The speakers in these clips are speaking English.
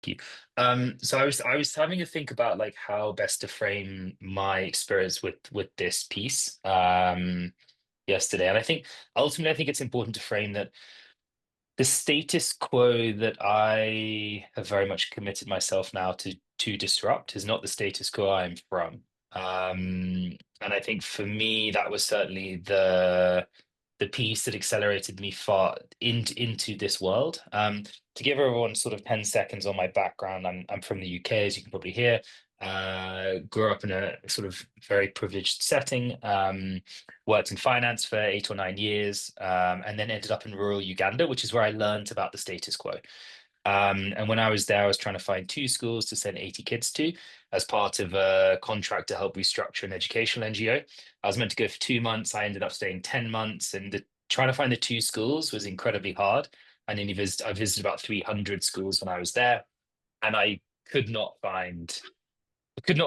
Thank you. So I was having to think about like how best to frame my experience with this piece yesterday, and I think ultimately I think it's important to frame that the status quo that I have very much committed myself now to disrupt is not the status quo I'm from. And I think for me that was certainly the piece that accelerated me far into this world. To give everyone sort of 10 seconds on my background, I'm from the UK, as you can probably hear. Grew up in a sort of very privileged setting, worked in finance for 8 or 9 years, and then ended up in rural Uganda, which is where I learned about the status quo. And when I was there, I was trying to find two schools to send 80 kids to as part of a contract to help restructure an educational NGO. I was meant to go for 2 months. I ended up staying 10 months, and trying to find the two schools was incredibly hard. I visited about 300 schools when I was there, and I could not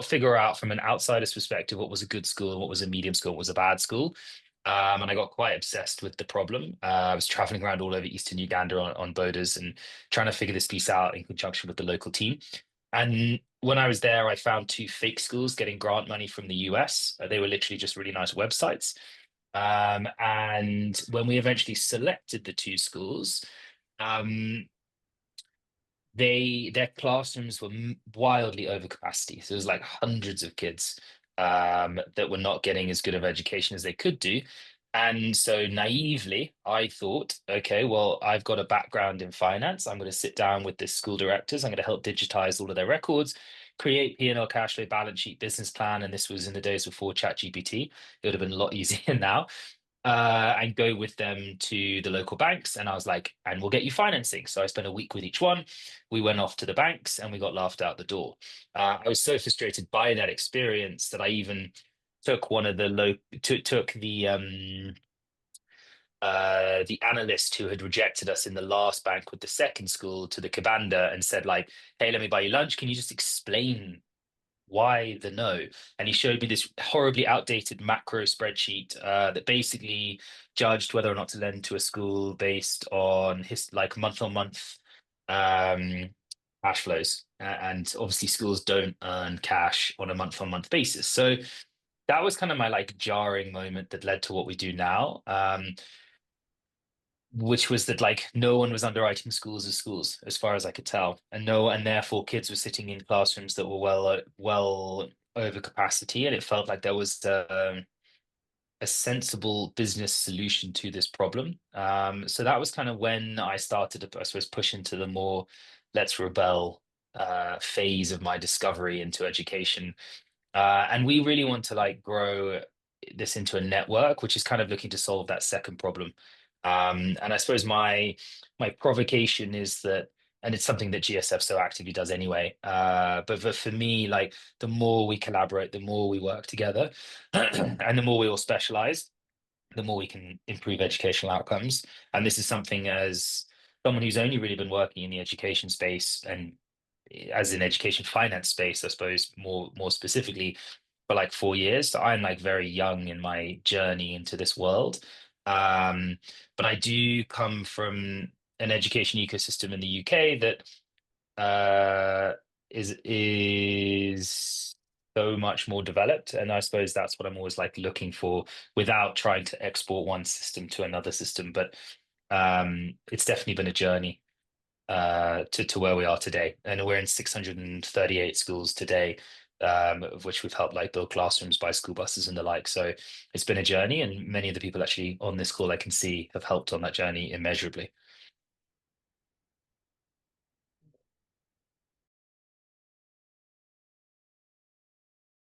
figure out from an outsider's perspective what was a good school, what was a medium school, what was a bad school. And I got quite obsessed with the problem. I was traveling around all over Eastern Uganda on boaters and trying to figure this piece out in conjunction with the local team. And when I was there, I found two fake schools getting grant money from the US. They were literally just really nice websites. And when we eventually selected the two schools, um, their classrooms were wildly over capacity. So it was like hundreds of kids that were not getting as good of education as they could do. And so naively, I thought, okay, well, I've got a background in finance. I'm going to sit down with the school directors. I'm going to help digitize all of their records, create P&L cash flow, balance sheet, business plan. And this was in the days before ChatGPT. It would have been a lot easier now, and go with them to the local banks. And I was like, and we'll get you financing. So I spent a week with each one. We went off to the banks and we got laughed out the door. I was so frustrated by that experience that I even took one of the took the analyst who had rejected us in the last bank with the second school to the Kabanda and said like, hey, let me buy you lunch. Can you just explain why the no? And he showed me this horribly outdated macro spreadsheet that basically judged whether or not to lend to a school based on his like month on month um, cash flows. And obviously, schools don't earn cash on a month on month basis. So that was kind of my like jarring moment that led to what we do now. Which was that like no one was underwriting schools as schools, as far as I could tell, and no, and therefore kids were sitting in classrooms that were well over capacity, and it felt like there was a sensible business solution to this problem. So that was kind of when I started to, I suppose, push into the more let's rebel phase of my discovery into education. And we really want to like grow this into a network, which is kind of looking to solve that second problem. And I suppose my provocation is that, and it's something that GSF so actively does anyway. But for me, like the more we collaborate, the more we work together, and the more we all specialize, the more we can improve educational outcomes. And this is something as someone who's only really been working in the education space and as in education finance space, I suppose more specifically for like 4 years. So I'm like very young in my journey into this world. Um, but I do come from an education ecosystem in the UK that is so much more developed, and I suppose that's what I'm always like looking for without trying to export one system to another system. But it's definitely been a journey to where we are today. And we're in 638 schools today, of which we've helped like build classrooms, buy school buses and the like. So it's been a journey, and many of the people actually on this call I can see have helped on that journey immeasurably.